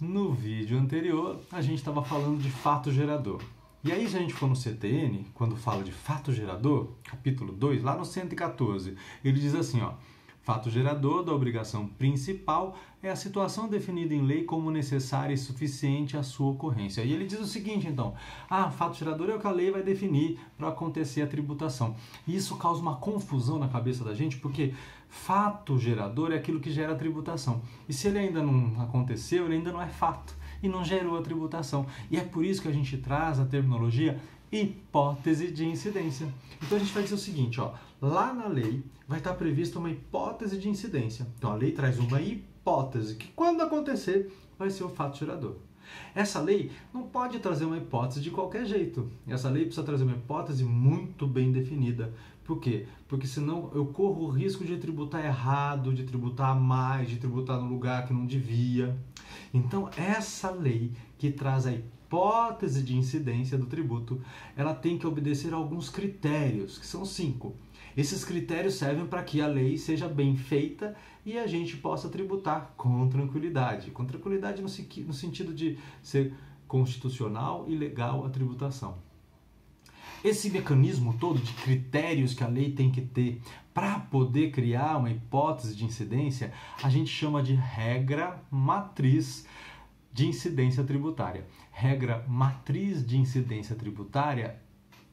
No vídeo anterior, a gente estava falando de fato gerador. E aí, se a gente for no CTN, quando fala de fato gerador, capítulo 2, lá no 114, ele diz assim, ó, fato gerador da obrigação principal é a situação definida em lei como necessária e suficiente à sua ocorrência. E ele diz o seguinte, então, fato gerador é o que a lei vai definir para acontecer a tributação. E isso causa uma confusão na cabeça da gente, porque fato gerador é aquilo que gera a tributação. E se ele ainda não aconteceu, ele ainda não é fato e não gerou a tributação. E é por isso que a gente traz a terminologia hipótese de incidência. Então a gente vai dizer o seguinte, ó, lá na lei vai estar prevista uma hipótese de incidência. Então a lei traz uma hipótese que quando acontecer vai ser o fato gerador. Essa lei não pode trazer uma hipótese de qualquer jeito. Essa lei precisa trazer uma hipótese muito bem definida. Por quê? Porque senão eu corro o risco de tributar errado, de tributar a mais, de tributar no lugar que não devia. Então, essa lei que traz a hipótese de incidência do tributo, ela tem que obedecer a alguns critérios, que são 5. Esses critérios servem para que a lei seja bem feita e a gente possa tributar com tranquilidade. Com tranquilidade no sentido de ser constitucional e legal a tributação. Esse mecanismo todo de critérios que a lei tem que ter para poder criar uma hipótese de incidência, a gente chama de regra matriz de incidência tributária. Regra matriz de incidência tributária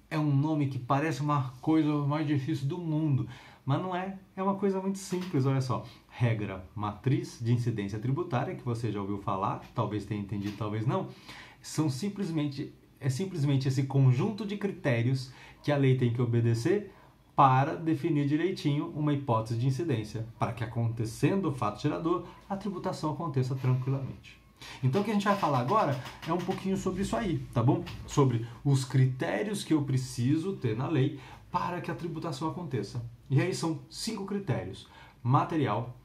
é um nome que parece uma coisa mais difícil do mundo, mas não é. É uma coisa muito simples, olha só. Regra matriz de incidência tributária, que você já ouviu falar, talvez tenha entendido, talvez não, é simplesmente esse conjunto de critérios que a lei tem que obedecer para definir direitinho uma hipótese de incidência, para que acontecendo o fato gerador, a tributação aconteça tranquilamente. Então o que a gente vai falar agora é um pouquinho sobre isso aí, tá bom? Sobre os critérios que eu preciso ter na lei para que a tributação aconteça. E aí são 5 critérios: material,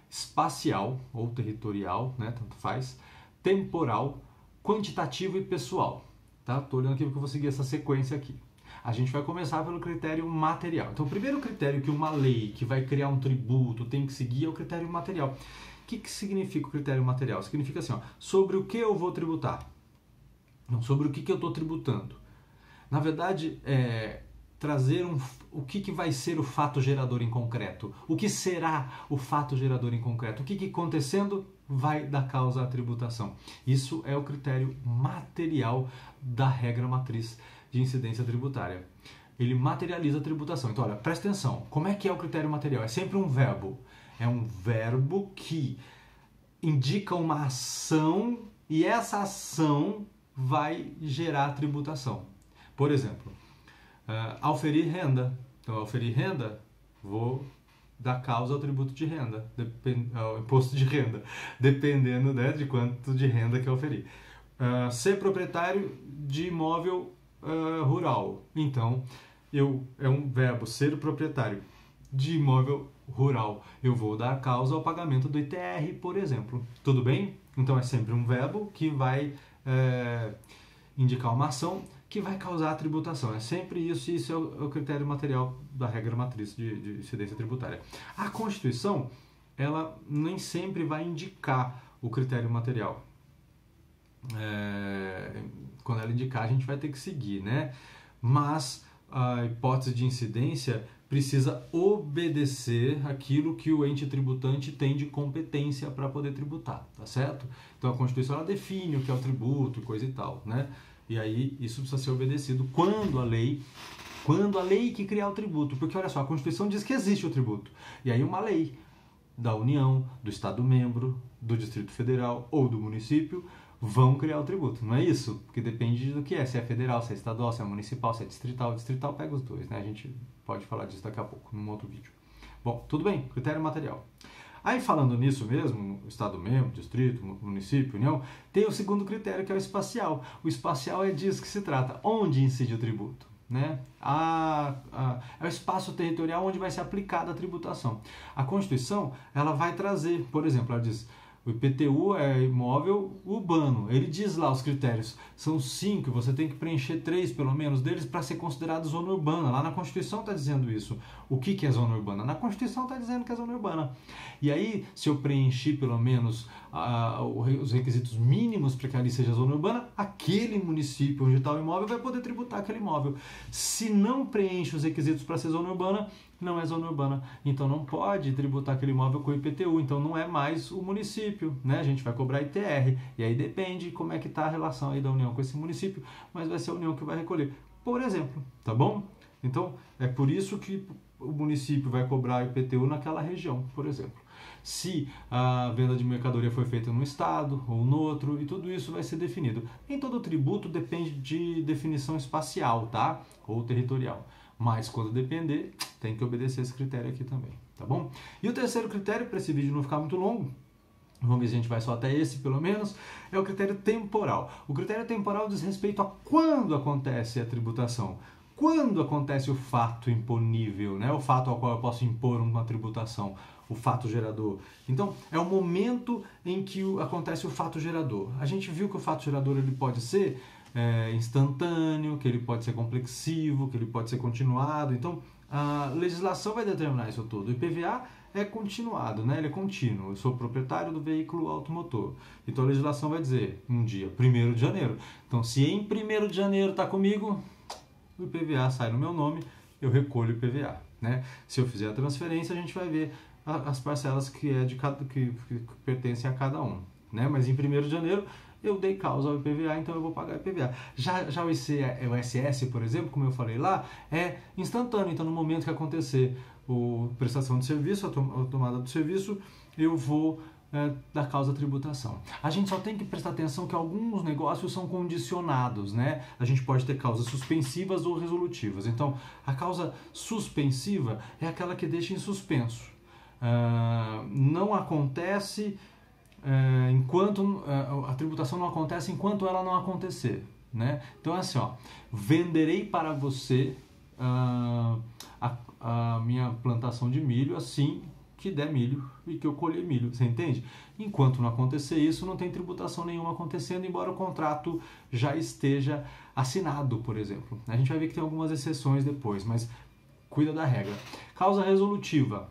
espacial ou territorial, né, tanto faz, temporal, quantitativo e pessoal. Tá? Tô olhando aqui porque eu vou seguir essa sequência aqui. A gente vai começar pelo critério material. Então, o primeiro critério que uma lei que vai criar um tributo tem que seguir é o critério material. O que significa o critério material? Significa assim, ó, sobre o que eu vou tributar. Não, sobre o que eu estou tributando. Na verdade, trazer o que vai ser o fato gerador em concreto. O que será o fato gerador em concreto? O que acontecendo vai dar causa à tributação. Isso é o critério material da regra matriz de incidência tributária. Ele materializa a tributação. Então, olha, presta atenção. Como é que é o critério material? É sempre um verbo. É um verbo que indica uma ação e essa ação vai gerar tributação. Por exemplo, auferir renda. Então, auferir renda, vou dar causa ao tributo de renda, ao imposto de renda, dependendo, né, de quanto de renda que eu oferir. Ser proprietário de imóvel rural. Então, é um verbo, ser proprietário de imóvel rural. Eu vou dar causa ao pagamento do ITR, por exemplo. Tudo bem? Então, é sempre um verbo que vai indicar uma ação que vai causar a tributação. É sempre isso, e isso é o critério material da regra matriz de incidência tributária. A Constituição, ela nem sempre vai indicar o critério material. Quando ela indicar, a gente vai ter que seguir, né? Mas a hipótese de incidência precisa obedecer aquilo que o ente tributante tem de competência para poder tributar, tá certo? Então a Constituição, ela define o que é o tributo e coisa e tal, né? E aí isso precisa ser obedecido quando a lei que criar o tributo. Porque olha só, a Constituição diz que existe o tributo. E aí uma lei da União, do Estado membro, do Distrito Federal ou do município vão criar o tributo. Não é isso? Porque depende do que é. Se é federal, se é estadual, se é municipal, se é distrital. Distrital pega os dois, né? A gente pode falar disso daqui a pouco, num outro vídeo. Bom, tudo bem. Critério material. Aí, falando nisso mesmo, Estado membro, Distrito, Município, União, tem o segundo critério, que é o espacial. O espacial é disso que se trata. Onde incide o tributo? Né? É o espaço territorial onde vai ser aplicada a tributação. A Constituição, ela vai trazer, por exemplo, ela diz, O IPTU é imóvel urbano. Ele diz lá os critérios. São 5, você tem que preencher 3 pelo menos deles para ser considerado zona urbana. Lá na Constituição está dizendo isso. O que é zona urbana? Na Constituição está dizendo que é zona urbana. E aí, se eu preencher pelo menos os requisitos mínimos para que ali seja zona urbana, aquele município onde está o imóvel vai poder tributar aquele imóvel. Se não preenche os requisitos para ser zona urbana, não é zona urbana, então não pode tributar aquele imóvel com IPTU, então não é mais o município, né? A gente vai cobrar ITR, e aí depende como é que está a relação aí da União com esse município, mas vai ser a União que vai recolher, por exemplo, tá bom? Então, é por isso que o município vai cobrar IPTU naquela região, por exemplo. Se a venda de mercadoria foi feita num estado ou no outro, e tudo isso vai ser definido. Nem todo tributo depende de definição espacial, tá? Ou territorial. Mas quando depender, tem que obedecer esse critério aqui também, tá bom? E o terceiro critério, para esse vídeo não ficar muito longo, vamos ver se a gente vai só até esse pelo menos, é o critério temporal. O critério temporal diz respeito a quando acontece a tributação. Quando acontece o fato imponível, né? O fato ao qual eu posso impor uma tributação, o fato gerador. Então, é o momento em que acontece o fato gerador. A gente viu que o fato gerador ele pode ser instantâneo, que ele pode ser complexivo, que ele pode ser continuado. Então, a legislação vai determinar isso tudo. O IPVA é continuado, né? Ele é contínuo. Eu sou proprietário do veículo automotor. Então, a legislação vai dizer um dia, 1º de janeiro. Então, se em 1º de janeiro está comigo, o IPVA sai no meu nome, eu recolho o IPVA, né? Se eu fizer a transferência, a gente vai ver as parcelas que pertencem a cada um, né? Mas em 1º de janeiro eu dei causa ao IPVA, então eu vou pagar o IPVA. Já o ICMS, por exemplo, como eu falei lá, é instantâneo. Então, no momento que acontecer a prestação de serviço, a tomada do serviço, eu vou dar causa à tributação. A gente só tem que prestar atenção que alguns negócios são condicionados, né? A gente pode ter causas suspensivas ou resolutivas. Então, a causa suspensiva é aquela que deixa em suspenso. Não acontece enquanto a tributação não acontece enquanto ela não acontecer, né? Então é assim, ó, venderei para você a minha plantação de milho assim que der milho e que eu colher milho, você entende? Enquanto não acontecer isso, não tem tributação nenhuma acontecendo, embora o contrato já esteja assinado, por exemplo. A gente vai ver que tem algumas exceções depois, mas cuida da regra. Causa resolutiva.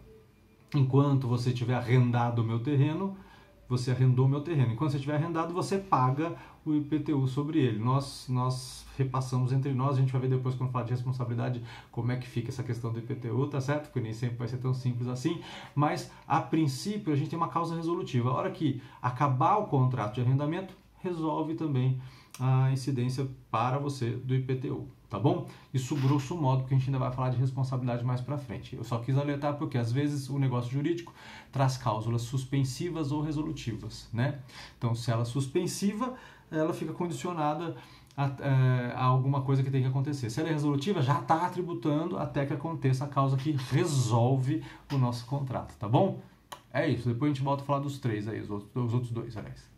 Enquanto você tiver arrendado o meu terreno, você arrendou o meu terreno. Enquanto você tiver arrendado, você paga o IPTU sobre ele. Nós repassamos entre nós, a gente vai ver depois quando falar de responsabilidade como é que fica essa questão do IPTU, tá certo? Porque nem sempre vai ser tão simples assim, mas a princípio a gente tem uma causa resolutiva. A hora que acabar o contrato de arrendamento, resolve também a incidência para você do IPTU, tá bom? Isso grosso modo, porque a gente ainda vai falar de responsabilidade mais para frente. Eu só quis alertar porque às vezes o negócio jurídico traz cláusulas suspensivas ou resolutivas, né? Então, se ela é suspensiva, ela fica condicionada a alguma coisa que tem que acontecer. Se ela é resolutiva, já está tributando até que aconteça a causa que resolve o nosso contrato, tá bom? É isso, depois a gente volta a falar dos três aí, os outros dois, aliás.